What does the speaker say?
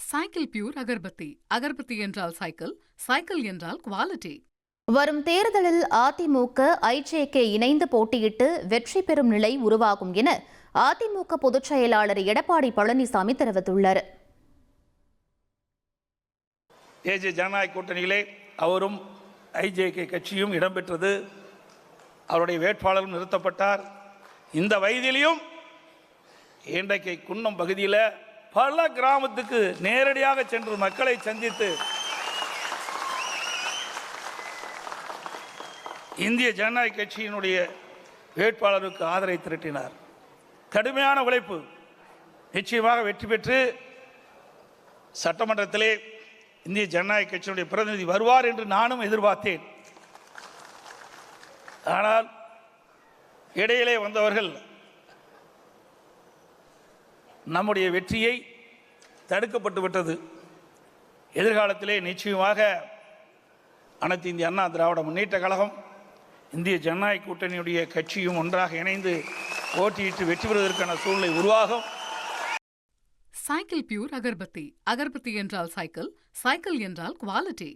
Cycle pure agarbatti. Agarbatti என்றால் cycle, cycle என்றால் quality. வரும் தேர்தலில் அதிமுக ஐஜேகே இணைந்து போட்டியிட்டு வெற்றி பெறும் நிலை உருவாகும் என அதிமுக பொதுச் செயலாளர் எடப்பாடி பழனிசாமி தெரிவித்துள்ளார். தேசிய ஜனநாயக கூட்டணியிலே அவரும் ஐஜேகே கட்சியும் இடம்பெற்றது. அவருடைய வேட்பாளரும் நிறுத்தப்பட்டார். இந்த வயதிலையும் இன்றைக்கு குன்னம் பகுதியில் பல கிராமத்துக்கு நேரடியாக சென்று மக்களை சந்தித்து இந்திய ஜனநாயக கட்சியினுடைய வேட்பாளருக்கு ஆதரவை திரட்டினார். கடுமையான உழைப்பு. நிச்சயமாக வெற்றி பெற்று சட்டமன்றத்திலே இந்திய ஜனநாயக கட்சியினுடைய பிரதிநிதி வருவார் என்று நானும் எதிர்பார்த்தேன். ஆனால் இடையிலே வந்தவர்கள் நம்முடைய வெற்றியை தடுக்கப்பட்டு விட்டது. எதிர்காலத்திலே நிச்சயமாக அனைத்து இந்திய அண்ணா திராவிட முன்னேற்ற கழகம் இந்திய ஜனநாயக கூட்டணியுடைய கட்சியும் ஒன்றாக இணைந்து போட்டியிட்டு வெற்றி பெறுவதற்கான சூழ்நிலை உருவாகும். Cycle pure agarbatti. அகர்பத்தி என்றால் சைக்கிள், சைக்கிள் என்றால் குவாலிட்டி.